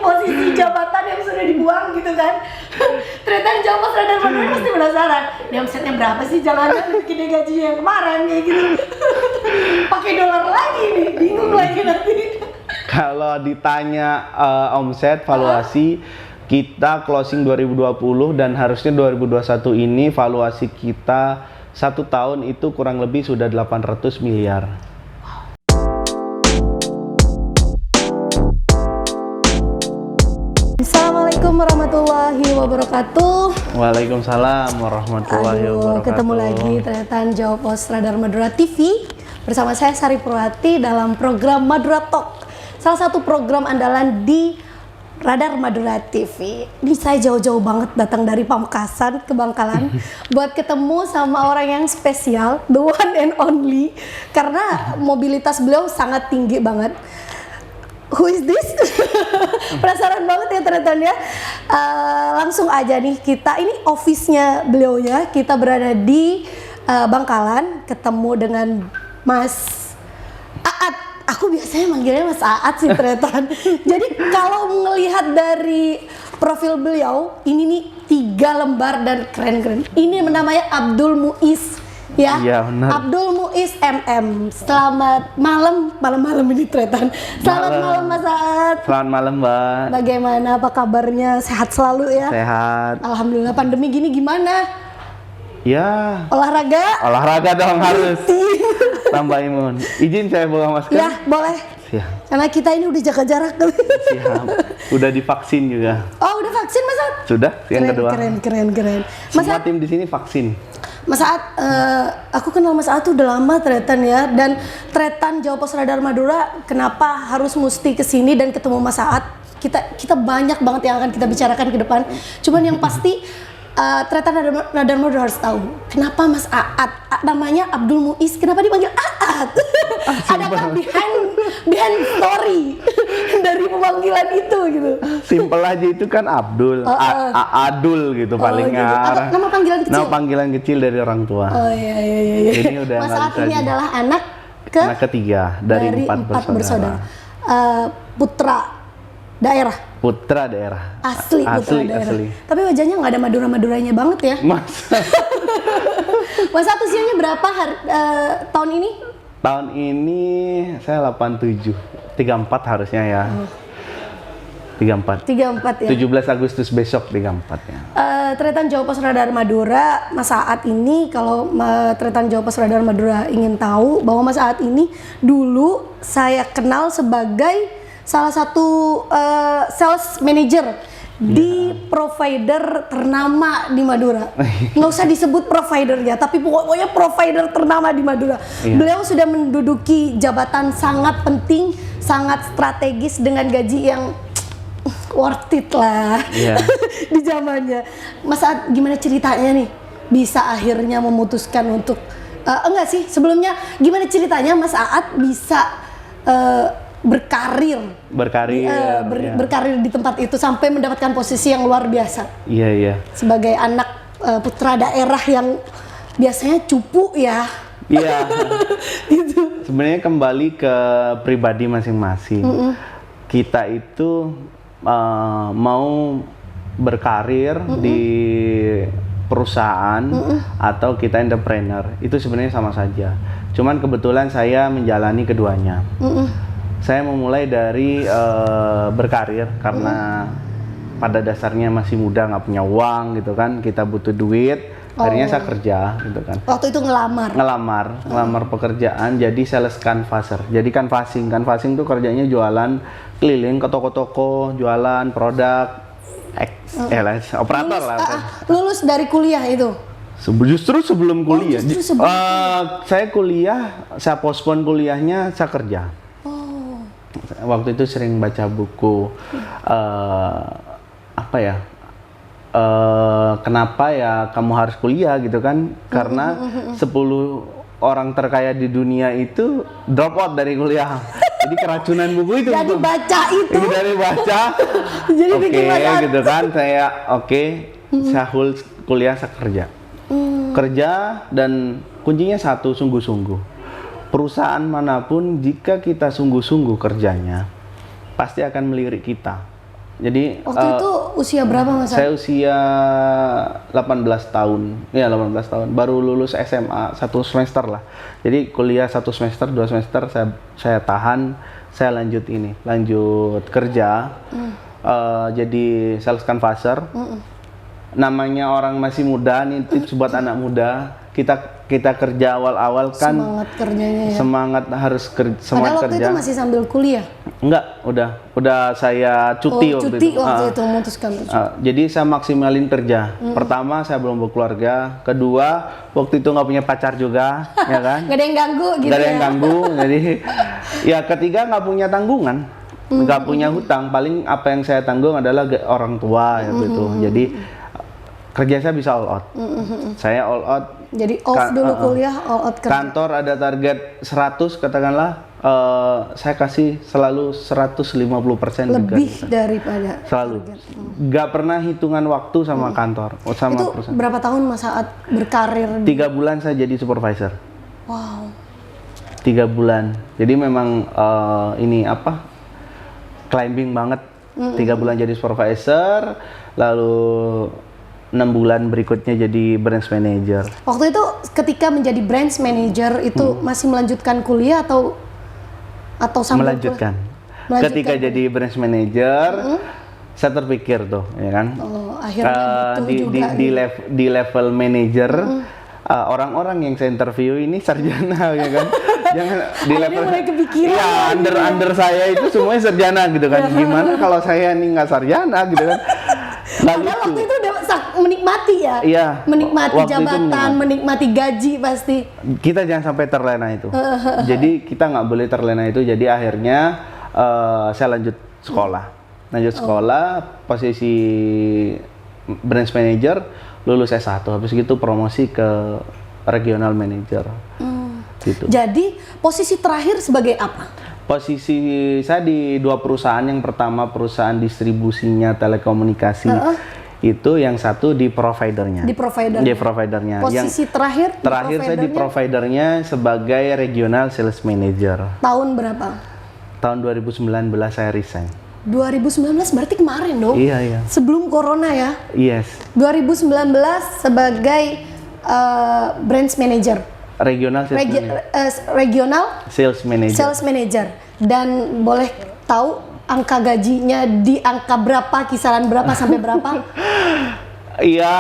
posisi jabatan yang sudah dibuang gitu kan. Ternyata yang jawab pas Radar Madura pasti penasaran. Dia omsetnya berapa sih, jangan-jangan bikin dia gajinya yang kemarin kayak gitu. Pakai dolar lagi nih, bingung lagi nanti. Kalau ditanya omset, valuasi, kita closing 2020 dan harusnya 2021 ini valuasi kita 1 tahun itu kurang lebih sudah 800 miliar. Assalamualaikum warahmatullahi wabarakatuh. Waalaikumsalam warahmatullahi wabarakatuh. Ketemu lagi ternyata Jawa Pos Radar Madura TV bersama saya Sari Purwati dalam program Madura Talk, salah satu program andalan di Radar Madura TV. Ini saya jauh-jauh banget datang dari Pamekasan ke Bangkalan buat ketemu sama orang yang spesial, the one and only, karena mobilitas beliau sangat tinggi banget. Who is this? Penasaran banget ya ternyata ya. Langsung aja nih, kita ini office-nya beliau ya. Kita berada di Bangkalan, ketemu dengan Mas Aat. Aku biasanya manggilnya Mas Aat sih ternyata. Jadi kalau melihat dari profil beliau, ini nih 3 lembar dan keren-keren. Ini namanya Abdul Muiz. Ya, iya, benar. Abdul Muiz MM. Selamat malam ini Tretan. Selamat malam Mas Aat. Selamat malam Mbak. Bagaimana, apa kabarnya? Sehat selalu ya? Sehat. Alhamdulillah. Pandemi gini gimana? Ya. Olahraga Dong harus. Tambah imun. Izin saya bawa masker? Ya, boleh. Siap. Karena kita ini udah jaga jarak. Siap. Udah divaksin juga. Oh, udah vaksin Mas Aat? Sudah, yang kedua. Keren. Mas Semua Aat, tim di sini vaksin. Mas Aat, aku kenal Mas Aat tuh udah lama Tretan ya, dan Tretan Jawa Pos Radar Madura kenapa harus mesti kesini dan ketemu Mas Aat? Kita banyak banget yang akan kita bicarakan ke depan. Cuman yang pasti Tretan Radar Madura harus tahu kenapa Mas Aat namanya Abdul Muiz, kenapa dipanggil Aat? Adakah behind story dari pemanggilan itu gitu? Simpel aja, itu kan Abdul, Adul gitu paling gitu. ngarah. Nama panggilan kecil? Nama panggilan kecil dari orang tua. Oh iya. Ini udah Mas Aat ini lagi. adalah anak ketiga dari 4 bersaudara. Putra daerah. Putra daerah. Asli. Tapi wajahnya nggak ada Madura-Maduranya banget ya. Mas Aat usianya berapa tahun ini? Tahun ini saya 87, 34 harusnya ya. 34 ya. 17 Agustus besok 34 ya. Tretan Jawa Pos Radar Madura, Mas Aat ini, kalau Tretan Jawa Pos Radar Madura ingin tahu bahwa Mas Aat ini dulu saya kenal sebagai salah satu sales manager di provider ternama di Madura. Nggak usah disebut providernya, tapi pokoknya provider ternama di Madura. Beliau sudah menduduki jabatan sangat penting, sangat strategis dengan gaji yang worth it lah di zamannya. Mas Aat, gimana ceritanya nih bisa akhirnya memutuskan untuk enggak sih, sebelumnya gimana ceritanya Mas Aat bisa berkarir di tempat itu sampai mendapatkan posisi yang luar biasa. Iya. Sebagai anak putra daerah yang biasanya cupu ya. Iya. Gitu. Sebenarnya kembali ke pribadi masing-masing. Kita itu mau berkarir di perusahaan atau kita entrepreneur, itu sebenarnya sama saja. Cuman kebetulan saya menjalani keduanya. Saya memulai dari berkarir karena pada dasarnya masih muda, nggak punya uang gitu kan, kita butuh duit. Akhirnya saya kerja gitu kan. Waktu itu ngelamar pekerjaan jadi sales canvasser. Jadi canvassing tuh kerjanya jualan keliling ke toko-toko, jualan produk, operator lulus dari kuliah itu? Justru sebelum kuliah. Saya kuliah, saya postpone kuliahnya, saya kerja. Waktu itu sering baca buku kenapa ya kamu harus kuliah gitu kan, karena 10 orang terkaya di dunia itu drop out dari kuliah. Jadi keracunan buku itu. Jadi baca itu. Dari baca. Jadi bikin gitu kan, saya saya kuliah, saya kerja. Kerja dan kuncinya satu, sungguh-sungguh. Perusahaan manapun jika kita sungguh-sungguh kerjanya, pasti akan melirik kita. Jadi Waktu itu usia berapa Mas? saya usia 18 tahun. Ya, 18 tahun. Baru lulus SMA 1 semester lah. Jadi kuliah 1 semester, 2 semester saya tahan, saya lanjut kerja. Jadi sales canvasser. Namanya orang masih muda, nih tips buat anak muda. Kita kerja awal-awal kan Semangat kerjanya ya. semangat harus semangat Padahal waktu kerja. itu masih sambil kuliah. Enggak, udah saya cuti waktu cuti itu. waktu itu memutuskan untuk cuti. Jadi saya maksimalin kerja. Pertama, saya belum berkeluarga. Kedua, waktu itu nggak punya pacar juga, ya kan? Gak ada yang ganggu gitu Nggak ada ya. yang ganggu. Jadi, ya ketiga nggak punya tanggungan, nggak punya hutang. Paling apa yang saya tanggung adalah orang tua, ya gitu. Jadi kerja saya bisa all out. Saya all out. Jadi off dulu kuliah, all out kerja. Kantor ada target 100 katakanlah, saya kasih selalu 150% Lebih daripada selalu. Nggak pernah hitungan waktu sama kantor, sama itu perusahaan. berapa tahun Mas saat berkarir? 3 bulan saya jadi supervisor. Wow. 3 bulan. Jadi memang climbing banget. 3 bulan jadi supervisor, lalu 6 bulan berikutnya jadi branch manager. Waktu itu ketika menjadi branch manager itu masih melanjutkan kuliah atau sambil Melanjutkan. Melanjutkan. Ketika jadi branch manager, saya terpikir tuh, ya kan? Oh, akhirnya butuh juga di level manager, orang-orang yang saya interview ini sarjana, ya kan? Jangan di Akhirnya level mulai kepikiran iya, lagi under saya itu semuanya sarjana gitu kan. Gimana kalau saya nih nggak sarjana gitu kan? Nggak Padahal lucu. waktu itu udah menikmati ya, Iya, menikmati waktu itu jabatan, menikmati gaji pasti. Kita jangan sampai terlena itu. Jadi kita nggak boleh terlena itu. Jadi akhirnya saya lanjut sekolah, posisi branch manager, lulus S1. Habis gitu promosi ke regional manager. Gitu. Jadi posisi terakhir sebagai apa? Posisi saya di 2 perusahaan. Yang pertama perusahaan distribusinya telekomunikasi. Itu yang satu di providernya. Di providernya. Posisi terakhir saya di providernya sebagai regional sales manager. Tahun berapa? Tahun 2019 saya resign. 2019 berarti kemarin dong? Iya. Sebelum corona ya? Yes. 2019 sebagai branch manager. Regional sales manager. Regional Sales manager. sales manager. Dan boleh tahu angka gajinya di angka berapa, kisaran berapa sampai berapa? Iya.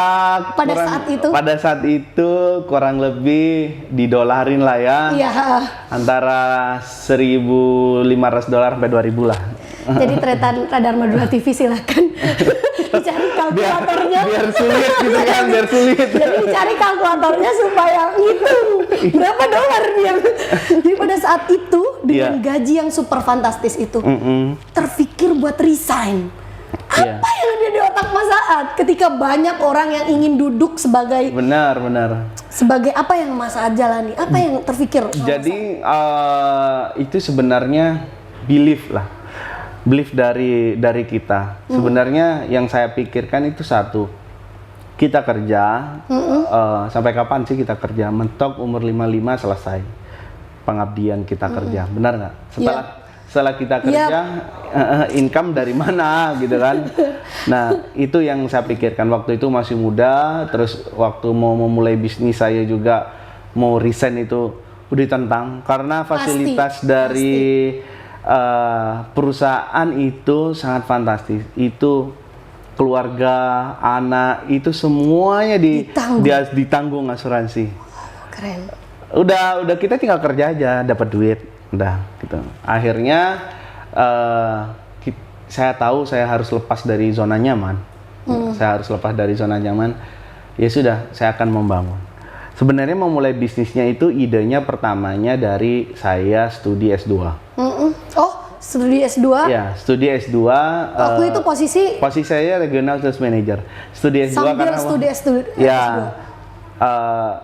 Pada saat itu kurang lebih didolarin lah ya. Iya. Antara $1.500 sampai 2.000 lah. Jadi Tretan Radar Madura TV silakan dicari kalkulatornya. Biar sulit gitu kan, biar sulit. Jadi dicari kalkulatornya supaya ngitung berapa dolar biar. Jadi pada saat itu dengan gaji yang super fantastis itu, terpikir buat resign. Apa yang ada di otak Mas Saad ketika banyak orang yang ingin duduk sebagai Benar. sebagai apa yang Mas Saad jalani? Apa yang terpikir? Jadi itu sebenarnya belief dari kita. Sebenarnya yang saya pikirkan itu satu, kita kerja sampai kapan sih kita kerja? Mentok umur 55 selesai pengabdian kita kerja, benar nggak? Setelah kita kerja, income dari mana gitu kan? Nah itu yang saya pikirkan waktu itu masih muda. Terus waktu mau memulai bisnis saya juga mau resign itu udah ditentang karena fasilitas dari perusahaan itu sangat fantastis. Itu keluarga, anak itu semuanya ditanggung asuransi. Keren. Udah kita tinggal kerja aja, dapat duit, udah gitu. Akhirnya saya tahu saya harus lepas dari zona nyaman. Saya harus lepas dari zona nyaman. Ya sudah, saya akan membangun. Sebenarnya memulai bisnisnya itu idenya pertamanya dari saya studi S2. Oh, studi S2? Ya, studi S2. Waktu itu posisi saya regional sales manager. Studi S2 sambil karena studi S2. Ya,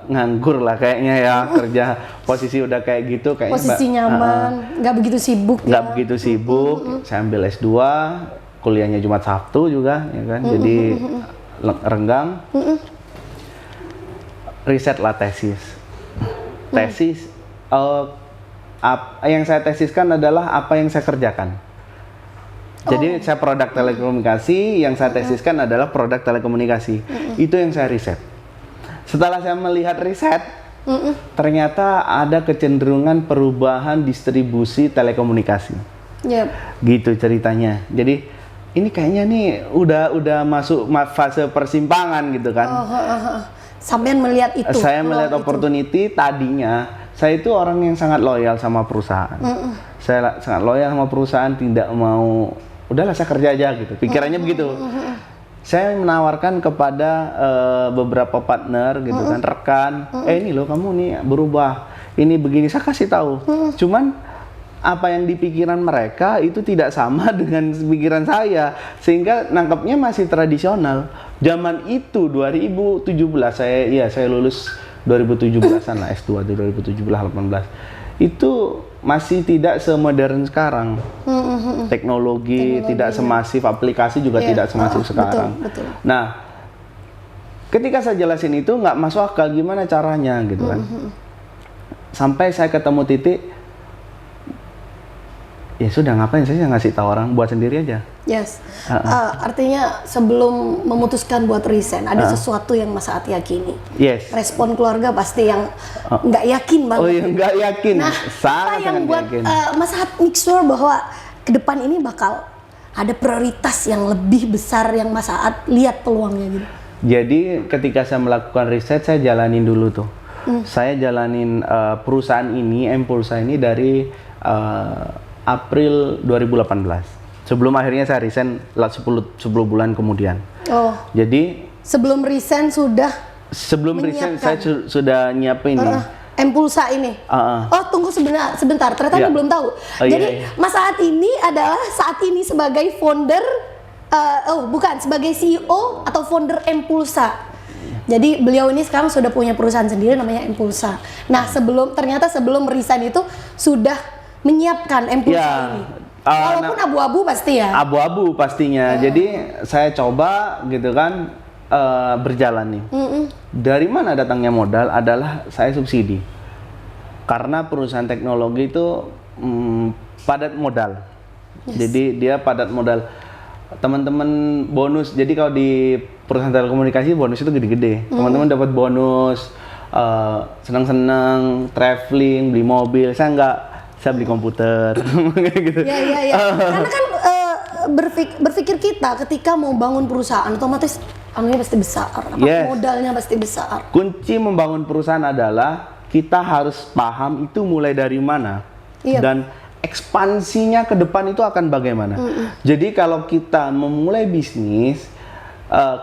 nganggur lah kayaknya ya kerja. Posisi udah kayak gitu kayak posisi nyaman, nggak begitu sibuk. Nggak begitu sibuk. Saya ambil S2, kuliahnya Jumat Sabtu juga, ya kan. Jadi renggang. Riset lah tesis. Yang saya tesiskan adalah apa yang saya kerjakan. Jadi saya produk telekomunikasi, yang saya tesiskan adalah produk telekomunikasi. Itu yang saya riset. Setelah saya melihat riset, ternyata ada kecenderungan perubahan distribusi telekomunikasi. Yep. Gitu ceritanya. Jadi ini kayaknya nih udah masuk fase persimpangan gitu kan. Sampai melihat itu. Saya melihat opportunity tadinya. Saya itu orang yang sangat loyal sama perusahaan. Saya sangat loyal sama perusahaan, tidak mau, udahlah saya kerja aja gitu. Pikirannya begitu. Saya menawarkan kepada beberapa partner gitu kan, rekan, ini loh kamu nih berubah, ini begini, saya kasih tahu. Cuman apa yang di pikiran mereka itu tidak sama dengan pikiran saya, sehingga nangkepnya masih tradisional. Zaman itu 2017 saya lulus 2017-an lah, S2 di 2017-18. Itu masih tidak semodern sekarang. Teknologi tidak semasif, aplikasi juga tidak semasif sekarang. Betul. Nah, ketika saya jelasin itu nggak masuk akal gimana caranya gitu kan. Sampai saya ketemu titik, ya sudah ngapain saya ngasih tahu orang, buat sendiri aja. Yes. Artinya sebelum memutuskan buat resign, ada sesuatu yang Mas Saad yakini. Yes. Respon keluarga pasti yang nggak yakin banget. Oh iya, nggak yakin. Nah, apa yang buat Mas Saad make sure bahwa ke depan ini bakal ada prioritas yang lebih besar yang Mas Saad lihat peluangnya gitu? Jadi ketika saya melakukan riset, saya jalanin dulu tuh. Saya jalanin perusahaan ini, M-Pulsa ini dari April 2018. Sebelum akhirnya saya resign 10 bulan kemudian. Oh. Jadi sebelum resign sudah resign saya sudah nyiapin ini. M-Pulsa ini. Oh, tunggu sebentar. Ternyata Anda belum tahu. Jadi Mas Saad ini adalah saat ini sebagai founder sebagai CEO atau founder M-Pulsa. Jadi beliau ini sekarang sudah punya perusahaan sendiri namanya M-Pulsa. Nah, ternyata sebelum resign itu sudah menyiapkan M-Pulsa ini. Walaupun abu-abu pasti ya. Abu-abu pastinya. Jadi saya coba gitu kan berjalan nih. Dari mana datangnya modal adalah saya subsidi. Karena perusahaan teknologi itu padat modal. Jadi dia padat modal. Teman-teman bonus. Jadi kalau di perusahaan telekomunikasi bonus itu gede-gede. Teman-teman dapat bonus, senang-senang, traveling, beli mobil. Saya enggak. Saya beli komputer, gitu. Iya. Karena kan berpikir kita ketika mau bangun perusahaan otomatis anunya pasti besar, modalnya pasti besar. Kunci membangun perusahaan adalah kita harus paham itu mulai dari mana dan ekspansinya ke depan itu akan bagaimana. Jadi kalau kita memulai bisnis,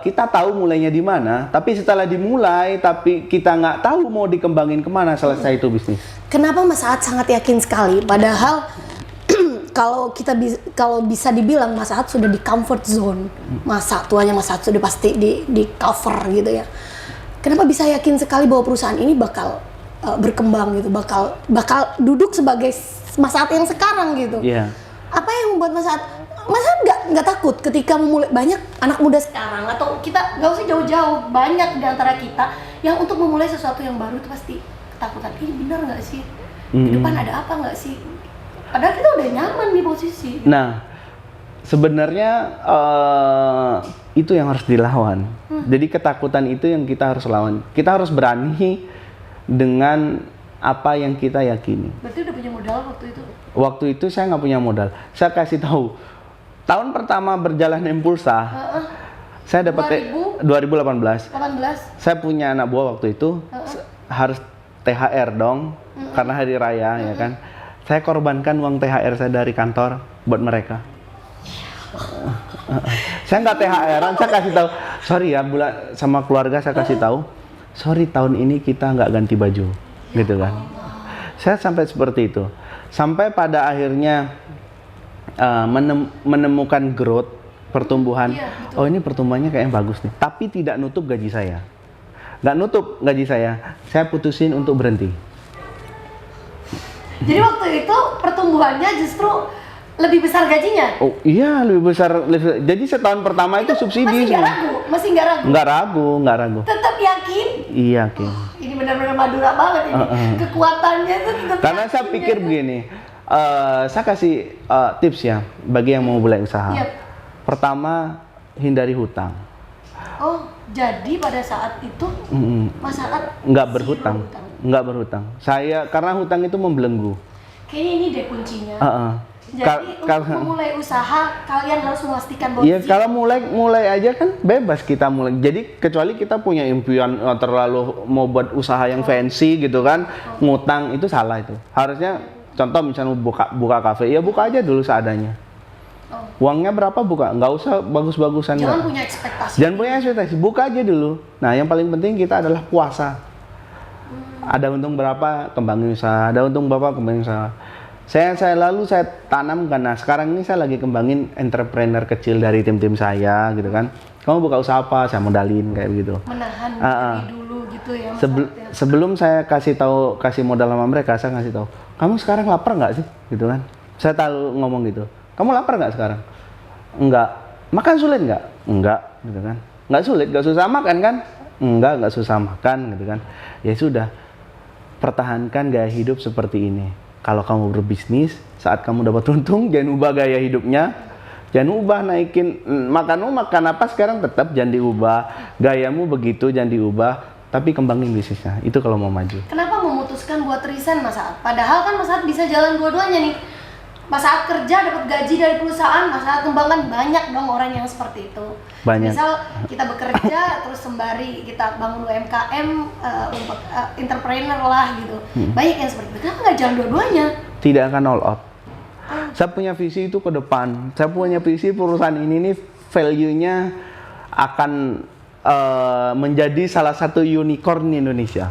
kita tahu mulainya di mana, tapi setelah dimulai, tapi kita nggak tahu mau dikembangin kemana, selesai itu bisnis. Kenapa Mas Saad sangat yakin sekali? Padahal kalau bisa dibilang Mas Saad sudah di comfort zone, masa tuanya Mas Saad sudah pasti di cover gitu ya. Kenapa bisa yakin sekali bahwa perusahaan ini bakal berkembang gitu, bakal duduk sebagai Mas Saad yang sekarang gitu? Yeah. Apa yang membuat Mas Saad nggak takut ketika memulai? Banyak anak muda sekarang atau kita nggak usah jauh-jauh, banyak di antara kita yang untuk memulai sesuatu yang baru itu pasti ketakutan. Ini benar nggak sih? Di depan ada apa nggak sih? Padahal kita udah nyaman di posisi. Nah, sebenarnya itu yang harus dilawan. Jadi ketakutan itu yang kita harus lawan. Kita harus berani dengan apa yang kita yakini. Berarti udah punya modal waktu itu? Waktu itu saya nggak punya modal. Saya kasih tahu. Tahun pertama berjalan M-Pulsa, saya dapat 2018. Saya punya anak buah waktu itu, harus THR dong, karena hari raya ya kan. Saya korbankan uang THR saya dari kantor buat mereka. Saya nggak THR-an, saya kasih tahu, sorry ya, sama keluarga saya kasih tahu, sorry tahun ini kita nggak ganti baju, gitu kan. Saya sampai seperti itu, sampai pada akhirnya menemukan growth, pertumbuhan. Oh ini pertumbuhannya kayaknya bagus nih, tapi tidak nutup gaji saya. Nggak nutup gaji saya putusin untuk berhenti. Jadi waktu itu pertumbuhannya justru lebih besar gajinya? Oh iya, lebih besar. Jadi setahun pertama itu subsidi semua. Masih nggak ragu? Nggak ragu. Tetap yakin? Iya, yakin. Ini benar-benar Madura banget ini. Kekuatannya itu tetap. Karena saya pikir begini, Saya kasih tips ya bagi yang mau mulai usaha. Yap. Pertama, hindari hutang. Oh, jadi pada saat itu masyarakat Nggak berhutang. Nggak berhutang. Karena hutang itu membelenggu. Kayaknya ini deh kuncinya. Jadi untuk memulai usaha kalian harus memastikan bahwa iya, kalau mulai aja kan bebas kita mulai. Jadi kecuali kita punya impian terlalu mau buat usaha yang fancy gitu kan, ngutang itu salah itu. Harusnya contoh misalnya buka kafe, ya buka aja dulu seadanya. Uangnya berapa buka, nggak usah bagus-bagusan. Jangan punya ekspektasi. Jangan punya ekspektasi, buka aja dulu. Nah yang paling penting kita adalah puasa. Ada untung berapa, kembangin usaha. Ada untung berapa, kembangin usaha. Saya tanam karena sekarang ini saya lagi kembangin entrepreneur kecil dari tim-tim saya gitu kan. Kamu buka usaha apa? Saya modalin kayak begitu. Menahan diri dulu gitu ya. Sebelum saya kasih modal sama mereka, saya kasih tahu, kamu sekarang lapar nggak sih? Gitu kan. Saya tahu ngomong gitu. Kamu lapar nggak sekarang? Enggak. Makan sulit nggak? Enggak, gitu kan. Nggak sulit, nggak susah makan kan? Enggak susah makan gitu kan. Ya sudah, pertahankan gaya hidup seperti ini. Kalau kamu berbisnis, saat kamu dapat untung, jangan ubah gaya hidupnya. Jangan ubah naikin, makan apa sekarang tetap jangan diubah. Gayamu begitu, jangan diubah. Tapi kembangin bisnisnya, itu kalau mau maju. Kenapa memutuskan buat resign Mas Saad? Padahal kan Mas Saad bisa jalan dua-duanya nih. Mas Saad kerja dapat gaji dari perusahaan, Mas Saad kembangkan, banyak dong orang yang seperti itu. Banyak. Misal kita bekerja terus sembari kita bangun UMKM, entrepreneur lah gitu. Banyak yang seperti itu. Kenapa nggak jalan dua-duanya? Tidak akan all out. Saya punya visi itu ke depan. Saya punya visi perusahaan ini nih value-nya akan menjadi salah satu unicorn di Indonesia.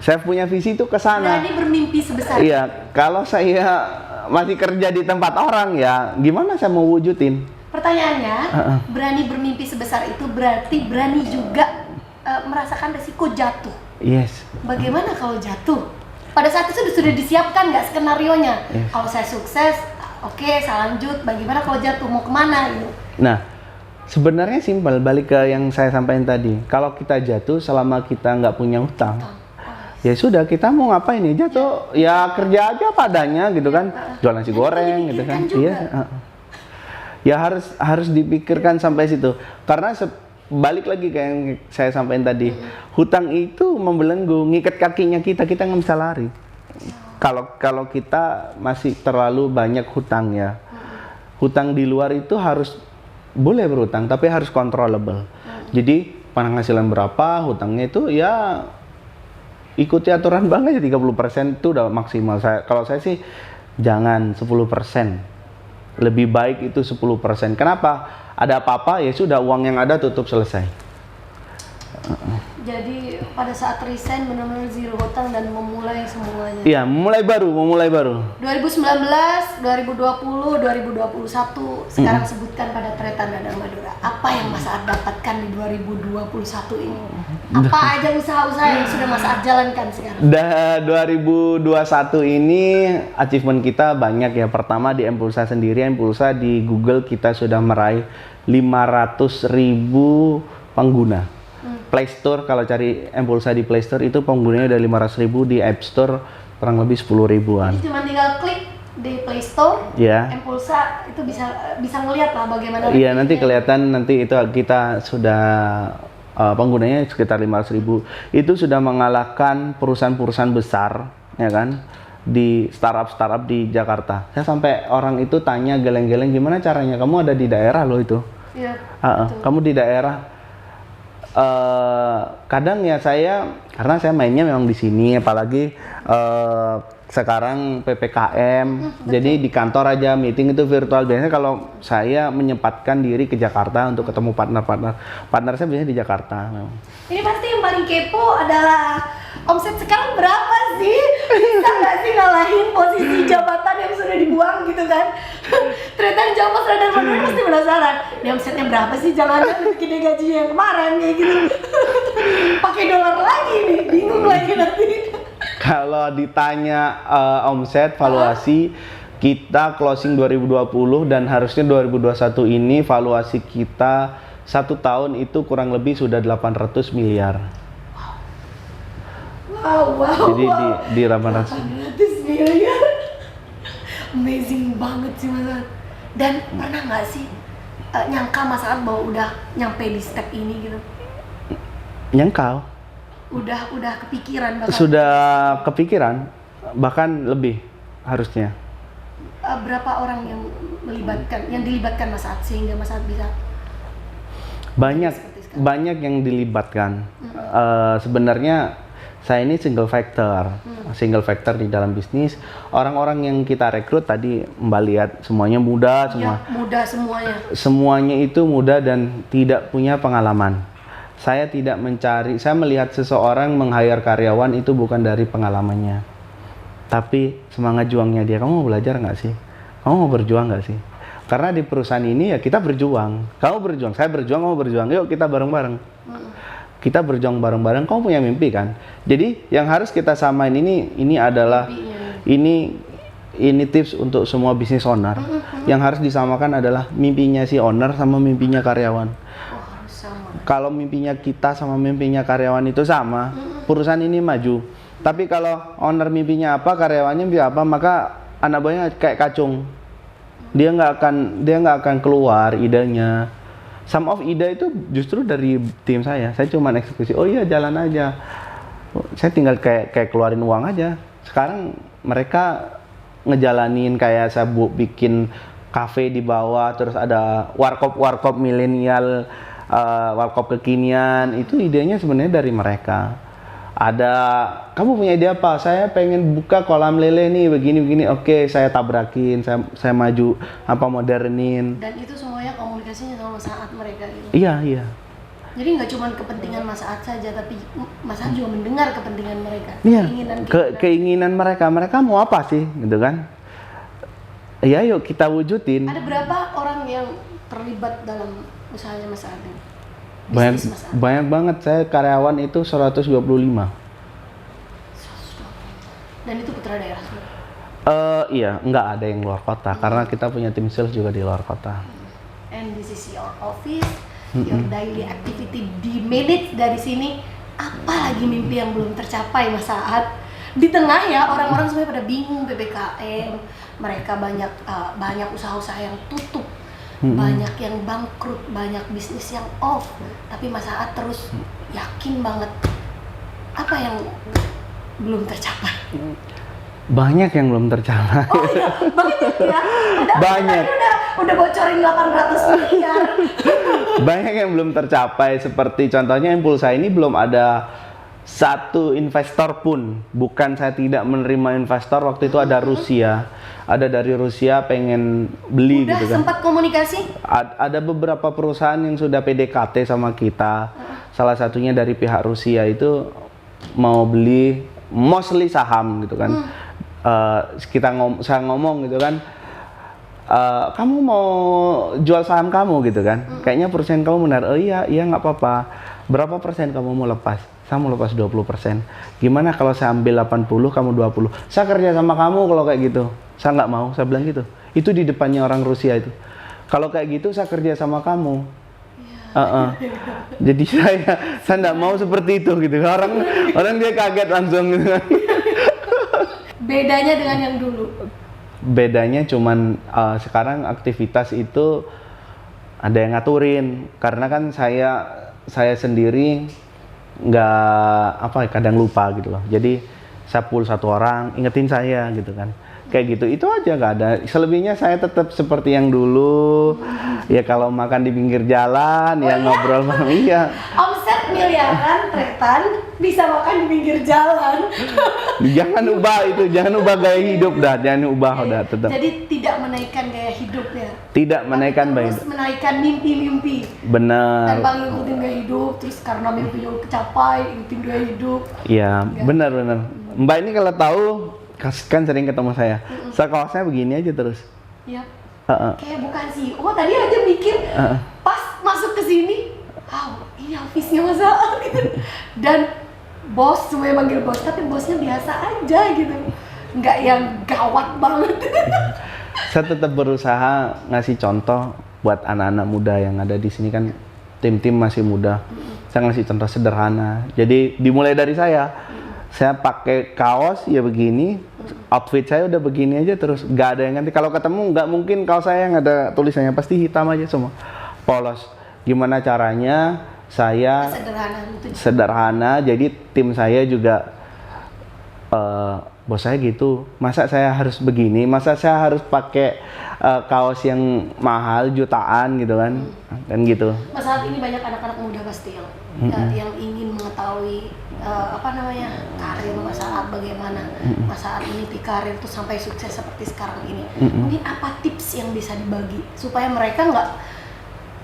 Saya punya visi itu ke sana. Berani bermimpi sebesar. Iya, kalau saya masih kerja di tempat orang ya, gimana saya mau wujudin? Pertanyaannya, berani bermimpi sebesar itu berarti berani juga merasakan resiko jatuh. Yes. Bagaimana kalau jatuh? Pada saat itu sudah disiapkan nggak skenarionya? Yes. Kalau saya sukses, oke, saya lanjut. Bagaimana kalau jatuh? Mau kemana? Gitu. Nah, sebenarnya simpel. Balik ke yang saya sampaikan tadi. Kalau kita jatuh, selama kita nggak punya hutang, ya sudah, kita mau ngapain nih? Jatuh, ya kerja aja padanya gitu kan. Jual nasi goreng gitu kan. Iya. Ya harus dipikirkan sampai situ. Karena balik lagi kayak yang saya sampaikan tadi, hutang itu membelenggu, ngikat kakinya kita nggak bisa lari. Kalau kita masih terlalu banyak hutang ya. Hutang di luar itu boleh berhutang, tapi harus controllable. Jadi penghasilan berapa, hutangnya itu ya ikuti aturan bank aja, 30% itu udah maksimal. Kalau saya sih jangan 10%. Lebih baik itu 10%. Kenapa? Ada apa-apa ya sudah, uang yang ada tutup, selesai. Jadi pada saat resign benar-benar zero hutang dan memulai semuanya. Iya, memulai baru. 2019, 2020, 2021 sekarang sebutkan pada Tretan Radar Madura. Apa yang Mas Saad dapatkan di 2021 ini? Apa aja usaha-usaha yang sudah Mas Saad jalankan sekarang? 2021 ini achievement kita banyak ya. Pertama di Impulsa sendiri, Impulsa di Google kita sudah meraih 500.000 pengguna. Play Store, kalau cari Impulsa di Play Store itu penggunanya udah 500.000, di App Store kurang lebih 10.000-an. Jadi cuma tinggal klik di Play Store, Impulsa itu bisa ngeliat lah bagaimana. Iya, nanti kelihatan, nanti itu kita sudah penggunanya sekitar 500.000. Itu sudah mengalahkan perusahaan-perusahaan besar, ya kan, di startup di Jakarta. Saya sampai orang itu tanya geleng-geleng, gimana caranya? Kamu ada di daerah loh itu. Iya. Kamu di daerah. Kadang ya karena saya mainnya memang di sini, apalagi sekarang PPKM, jadi di kantor aja meeting itu virtual. Biasanya kalau saya menyempatkan diri ke Jakarta untuk ketemu partner saya biasanya di Jakarta. Ini pasti yang paling kepo adalah omset sekarang berapa sih? Bisa nggak sih ngalahin posisi jabatan yang sudah dibuang gitu kan? Ternyata jawab Mas Radar Madura pasti penasaran. Ini omsetnya berapa sih? Jangan bikin gaji yang kemarin kayak gitu. Pakai dolar lagi nih, bingung lagi nanti. Kalau ditanya omset, valuasi, kita closing 2020 dan harusnya 2021 ini valuasi kita 1 tahun itu kurang lebih sudah 800 miliar. Wow. Jadi di 800 miliar. Amazing banget sih Mas Saad. Dan pernah nggak sih nyangka Mas Saad bahwa udah nyampe di step ini gitu? Nyangkau. Udah kepikiran bahkan. Sudah kepikiran, bahkan lebih harusnya. Berapa orang yang dilibatkan Mas Saad sehingga Mas Saad bisa Banyak yang dilibatkan. Sebenarnya saya ini single factor di dalam bisnis. Orang-orang yang kita rekrut tadi Mbak lihat semuanya muda semua. Ya, muda semuanya. Semuanya itu muda dan tidak punya pengalaman. Saya melihat seseorang meng-hire karyawan itu bukan dari pengalamannya, tapi semangat juangnya dia. Kamu mau belajar nggak sih? Kamu mau berjuang nggak sih? Karena di perusahaan ini ya kita berjuang. Kamu berjuang, saya berjuang, kamu berjuang. Yuk kita bareng-bareng. Kita berjuang bareng-bareng. Kamu punya mimpi kan? Jadi yang harus kita samain ini adalah ini tips untuk semua business owner. Yang harus disamakan adalah mimpinya si owner sama mimpinya karyawan. Kalau mimpinya kita sama mimpinya karyawan itu sama, perusahaan ini maju. Tapi kalau owner mimpinya apa, karyawannya mimpi apa, maka anak buahnya kayak kacung. Dia nggak akan keluar idenya. Some of ide itu justru dari tim saya. Saya cuma eksekusi. Oh iya, jalan aja. Saya tinggal kayak keluarin uang aja. Sekarang mereka ngejalanin kayak saya bikin kafe di bawah, terus ada warkop milenial. Warkop kekinian, itu idenya sebenarnya dari mereka. Kamu punya ide apa? Saya pengen buka kolam lele nih, begini. Oke, saya tabrakin, saya maju, modernin. Dan itu semuanya komunikasinya sama Mas Saad mereka gitu. Iya. Jadi nggak cuma kepentingan Mas Saad saja, tapi Mas Saad juga mendengar kepentingan mereka. Iya. Keinginan mereka mau apa sih, gitu kan? Ya, yuk kita wujudin. Ada berapa orang yang terlibat dalam usahanya Mas Saad? Banyak banget. Saya karyawan itu 125. Dan itu putra daerah semua? Iya, nggak ada yang luar kota karena kita punya tim sales juga di luar kota. And this is your office, your daily activity di-manage dari sini. Apa lagi mimpi yang belum tercapai Mas Saad? Di tengah ya orang-orang semuanya pada bingung PPKM, mereka banyak usaha-usaha yang tutup. Banyak yang bangkrut, banyak bisnis yang off, tapi Mas Saad terus yakin banget. Apa yang belum tercapai? Banyak yang belum tercapai. Oh iya, banyak ya? Banyak. Udah bocorin 800 miliar. Banyak yang belum tercapai, seperti contohnya Impulsa ini belum ada satu investor pun. Bukan saya tidak menerima investor, waktu itu ada dari Rusia pengen beli udah gitu kan. Sempat komunikasi? Ada beberapa perusahaan yang sudah PDKT sama kita. Salah satunya dari pihak Rusia itu mau beli mostly saham gitu kan. Saya ngomong gitu kan. Kamu mau jual saham kamu gitu kan. Kayaknya persen kamu benar. Oh iya nggak apa-apa. Berapa persen kamu mau lepas? Saya mau lepas 20%. Gimana kalau saya ambil 80, kamu 20? Saya kerja sama kamu kalau kayak gitu. Saya nggak mau, saya bilang gitu. Itu di depannya orang Rusia itu. Kalau kayak gitu saya kerja sama kamu. Jadi saya nggak mau seperti itu gitu. Orang dia kaget langsung gitu. Bedanya dengan yang dulu? Bedanya cuman sekarang aktivitas itu ada yang ngaturin. Karena kan saya sendiri kadang lupa gitu loh. Jadi saya pull satu orang ingetin saya gitu kan. Kayak gitu, itu aja, nggak ada. Selebihnya saya tetap seperti yang dulu. Ya kalau makan di pinggir jalan, ya ngobrol sama iya. Omset miliaran, Tretan bisa makan di pinggir jalan. Jangan ubah gaya hidup dah, jangan ubah udah tetap. Jadi tidak menaikkan gaya hidupnya. Tidak menaikkan gaya hidup. Menaikkan mimpi-mimpi. Benar. Tanpa ngikutin gaya hidup, terus karena mimpinya kecapai, ikutin gaya hidup. Iya, benar. Mbak ini kalau tahu kan sering ketemu saya. Kaosnya begini aja terus. Iya. Kayak bukan sih. Oh tadi aja mikir pas masuk ke sini, ini office-nya Mas Saad gitu. Dan bos, semuanya manggil bos, tapi bosnya biasa aja gitu. Nggak yang gawat banget. Saya tetap berusaha ngasih contoh buat anak-anak muda yang ada di sini kan, tim-tim masih muda. Saya ngasih contoh sederhana. Jadi dimulai dari saya. Saya pakai kaos ya begini, outfit saya udah begini aja terus, nggak ada yang ganti. Kalau ketemu nggak mungkin kaos saya yang ada tulisannya, pasti hitam aja semua, polos. Gimana caranya saya sederhana, jadi tim saya juga bos saya gitu, masa saya harus begini, masa saya harus pakai kaos yang mahal jutaan gitu kan, kan gitu. Mas, saat ini banyak anak-anak muda pasti yang ingin mengetahui karir Mas Aat bagaimana Mas Aat ini di karir tuh sampai sukses seperti sekarang ini. Mungkin apa tips yang bisa dibagi supaya mereka nggak,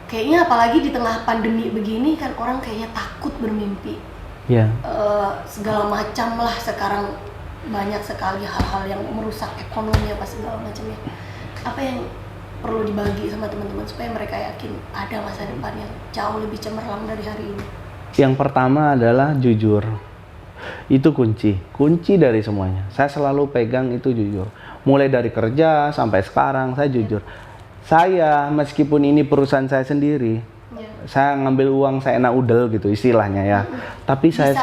kayaknya apalagi di tengah pandemi begini kan orang kayaknya takut bermimpi. Segala macam lah sekarang, banyak sekali hal-hal yang merusak ekonomi apa segala macamnya. Apa yang perlu dibagi sama teman-teman supaya mereka yakin ada masa depan yang jauh lebih cemerlang dari hari ini? Yang pertama adalah jujur. Itu kunci dari semuanya. Saya selalu pegang itu jujur. Mulai dari kerja sampai sekarang saya jujur. Saya meskipun ini perusahaan saya sendiri, saya ngambil uang saya enak udel gitu istilahnya ya. Tapi saya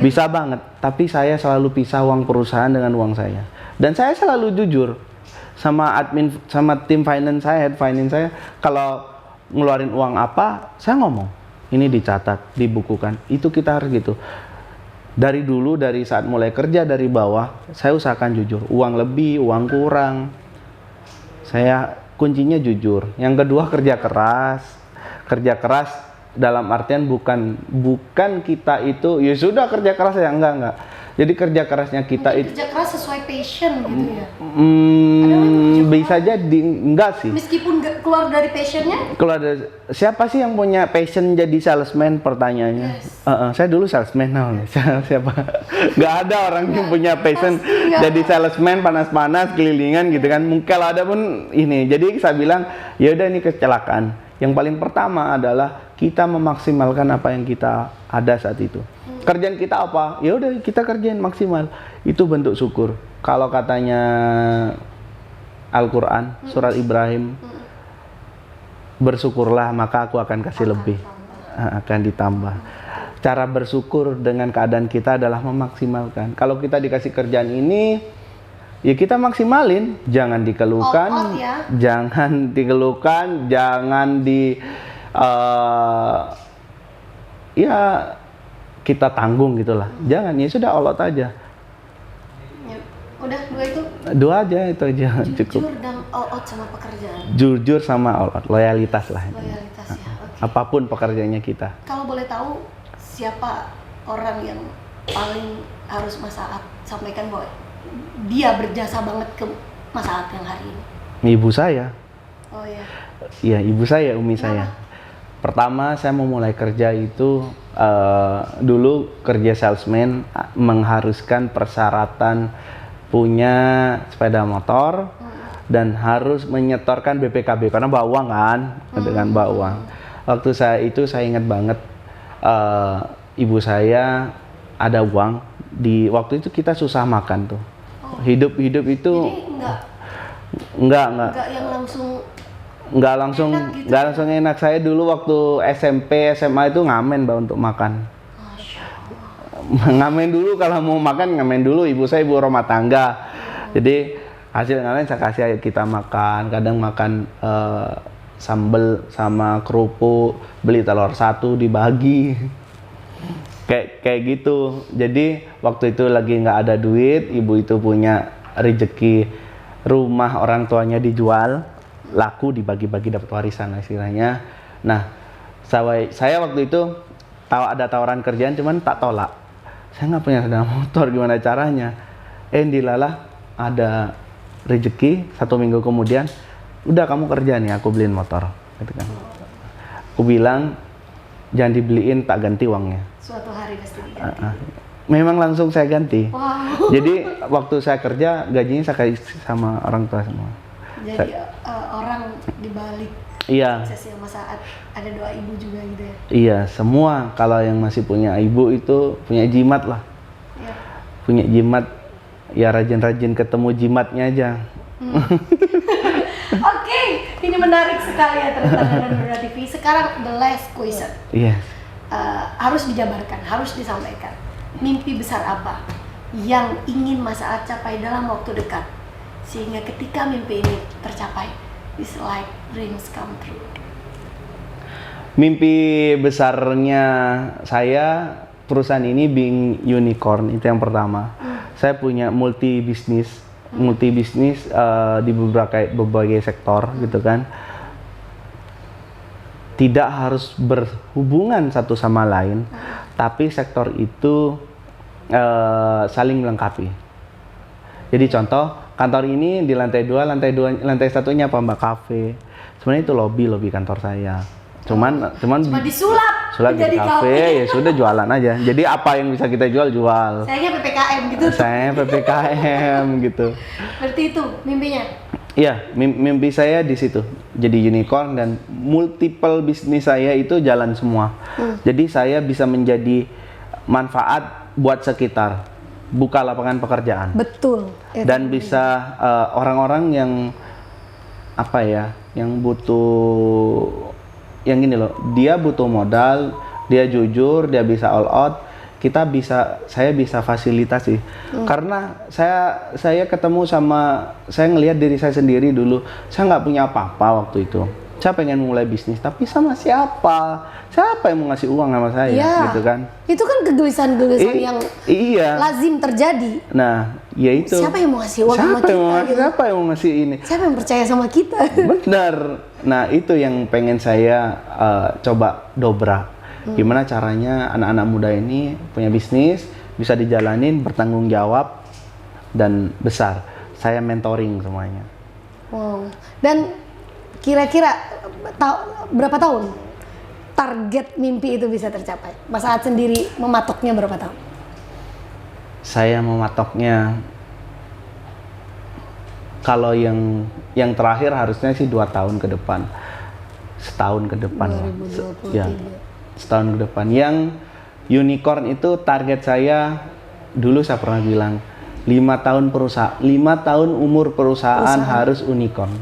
bisa banget. Tapi saya selalu pisah uang perusahaan dengan uang saya. Dan saya selalu jujur sama admin, sama tim finance saya, head finance saya. Kalau ngeluarin uang apa, saya ngomong. Ini dicatat, dibukukan. Itu kita harus gitu. Dari dulu, dari saat mulai kerja dari bawah, saya usahakan jujur. Uang lebih, uang kurang. Saya kuncinya jujur. Yang kedua kerja keras. Kerja keras dalam artian bukan kita itu ya sudah kerja keras ya, enggak. Jadi kerja kerasnya kita itu kerja keras sesuai passion gitu ya. Bisa jadi enggak sih. Meskipun keluar dari passionnya? Keluar dari, siapa sih yang punya passion jadi salesman, pertanyaannya? Saya dulu salesman siapa? Nggak ada orang yang punya passion jadi salesman panas-panas kelilingan gitu kan. Kalau ada pun ini. Jadi saya bilang ya udah ini kecelakaan. Yang paling pertama adalah kita memaksimalkan apa yang kita ada saat itu. Kerjaan kita apa? Ya udah kita kerjain maksimal. Itu bentuk syukur. Kalau katanya Al-Qur'an surat Ibrahim, bersyukurlah maka aku akan kasih lebih, akan ditambah. Cara bersyukur dengan keadaan kita adalah memaksimalkan. Kalau kita dikasih kerjaan ini, ya kita maksimalin, jangan dikeluhkan, jangan dikeluhkan, jangan ya kita tanggung gitulah. Jangan, ya sudah all out aja. Ya, udah dua aja itu aja cukup. Jujur dan all out sama pekerjaan. Jujur sama all out, loyalitas lah. Loyalitas ya. Okay. Apapun pekerjaannya kita. Kalau boleh tahu siapa orang yang paling harus Mas Aat sampaikan bahwa dia berjasa banget ke Mas Aat yang hari ini? Ibu saya. Oh ya. Iya, ibu saya, umi saya. Pertama saya mau mulai kerja itu dulu kerja salesman mengharuskan persyaratan punya sepeda motor dan harus menyetorkan BPKB karena bawa uang kan, dengan bawa uang. Waktu saya ingat banget ibu saya ada uang di waktu itu kita susah makan tuh. Hidup itu jadi enggak yang langsung nggak langsung enak. Saya dulu waktu SMP SMA itu ngamen Mbak untuk makan. Ngamen dulu, kalau mau makan ngamen dulu. Ibu saya ibu rumah tangga, jadi hasil ngamen saya kasih kita makan. Kadang makan sambal sama kerupuk, beli telur satu dibagi kayak gitu. Jadi waktu itu lagi nggak ada duit, ibu itu punya rezeki rumah orang tuanya dijual, laku dibagi-bagi dapat warisan istilahnya. Nah, saya waktu itu tahu ada tawaran kerjaan, cuman tak tolak. Saya nggak punya sepeda motor, gimana caranya? Dilalah ada rezeki 1 minggu kemudian, udah kamu kerja nih, aku beliin motor. Gitu kan. Aku bilang jangan dibeliin, tak ganti uangnya. Suatu hari pasti diganti. Memang langsung saya ganti. Wow. Jadi waktu saya kerja gajinya saya kasih sama orang tua semua. Jadi orang dibalik suksesnya Mas Aat ada doa ibu juga gitu ya? Iya, semua kalau yang masih punya ibu itu punya jimat lah. Ya. Punya jimat, ya rajin-rajin ketemu jimatnya aja. Oke, ini menarik sekali ya ternyata dari Madura TV. Sekarang the last question. Yes. Harus dijabarkan, harus disampaikan. Mimpi besar apa yang ingin Mas Aat capai dalam waktu dekat, sehingga ketika mimpi ini tercapai, it's like dreams come true? Mimpi besarnya saya, perusahaan ini being unicorn, itu yang pertama. Saya punya multi bisnis di berbagai sektor gitu kan. Tidak harus berhubungan satu sama lain, tapi sektor itu saling melengkapi. Jadi contoh, kantor ini di lantai 2, lantai satunya apa Mbak Cafe. Sebenarnya itu lobby kantor saya. Cuma disulap jadi kafe, ya sudah jualan aja. Jadi apa yang bisa kita jual. Sayangnya PPKM gitu. Saya PPKM gitu. Berarti itu mimpinya. Iya, mimpi saya di situ. Jadi unicorn dan multiple bisnis saya itu jalan semua. Jadi saya bisa menjadi manfaat buat sekitar, buka lapangan pekerjaan. Betul. Dan bisa orang-orang yang yang butuh, yang gini loh, dia butuh modal, dia jujur, dia bisa all out, saya bisa fasilitasi. Karena saya ketemu saya ngelihat diri saya sendiri dulu, saya nggak punya apa-apa waktu itu. Saya pengen mulai bisnis, tapi sama siapa? Siapa yang mau ngasih uang sama saya, gitu kan? Itu kan kegelisahan-kegelisahan yang lazim terjadi. Nah, ya itu. Siapa yang mau ngasih uang sama kita? Siapa yang mau ngasih ini? Siapa yang percaya sama kita? Benar. Nah, itu yang pengen saya coba dobrak. Gimana caranya anak-anak muda ini punya bisnis, bisa dijalanin, bertanggung jawab, dan besar. Saya mentoring semuanya. Wow. Dan kira-kira berapa tahun target mimpi itu bisa tercapai? Mas Aat sendiri mematoknya berapa tahun? Saya mematoknya, kalau yang terakhir harusnya sih 2 tahun ke depan, setahun ke depan. 2023. Ya, setahun ke depan. Yang unicorn itu target saya, dulu saya pernah bilang 5 tahun umur perusahaan harus unicorn.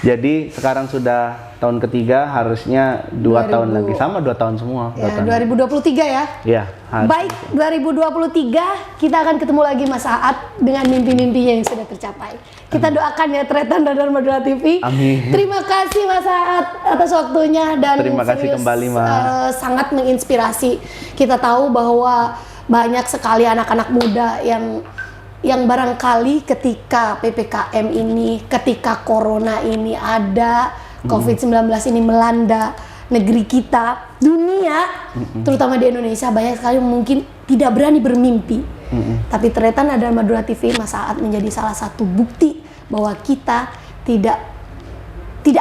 Jadi sekarang sudah tahun ketiga, harusnya 2 tahun lagi, sama 2 tahun semua. Ya, 2023 ya? Ya. Baik, 2023 kita akan ketemu lagi Mas Aat dengan mimpi-mimpinya yang sudah tercapai. Kita doakan ya Tretan Radar Madura TV. Amin. Terima kasih Mas Aat atas waktunya dan terima kasih kembali Mas. Sangat menginspirasi. Kita tahu bahwa banyak sekali anak-anak muda yang barangkali ketika PPKM ini, ketika Corona ini ada, COVID-19 ini melanda negeri kita, dunia, terutama di Indonesia, banyak sekali mungkin tidak berani bermimpi. Tapi Tretan Radar Madura TV, Mas Aat menjadi salah satu bukti bahwa kita tidak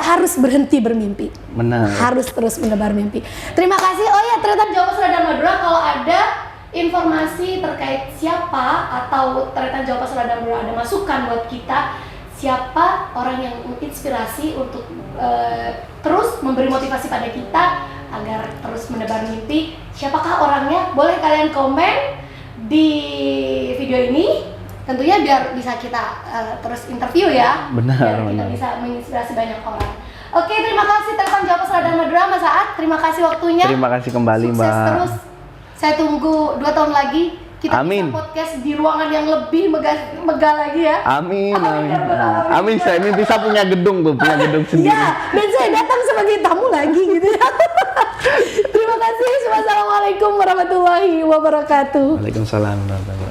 harus berhenti bermimpi. Benar. Harus terus menebar mimpi. Terima kasih. Oh ya, Tretan Jawa Radar Madura, kalau ada informasi terkait siapa atau Tretan Jawa Radar Madura ada masukan buat kita, siapa orang yang menginspirasi untuk terus memberi motivasi pada kita agar terus menebar mimpi, siapakah orangnya? Boleh kalian komen di video ini, tentunya biar bisa kita terus interview ya. Benar. Biar kita bisa menginspirasi banyak orang. Oke, terima kasih Tretan Jawa Radar Madura, Mas Aat. Terima kasih waktunya. Terima kasih kembali, Sukses Mbak. terus. Saya tunggu 2 tahun lagi kita Amin. bisa podcast di ruangan yang lebih megah lagi ya. Amin. Amin. Saya ini bisa punya gedung sendiri. Ya, dan saya datang sebagai tamu lagi gitu ya. Terima kasih. Wassalamualaikum warahmatullahi wabarakatuh. Waalaikumsalam warahmatullahi wabarakatuh.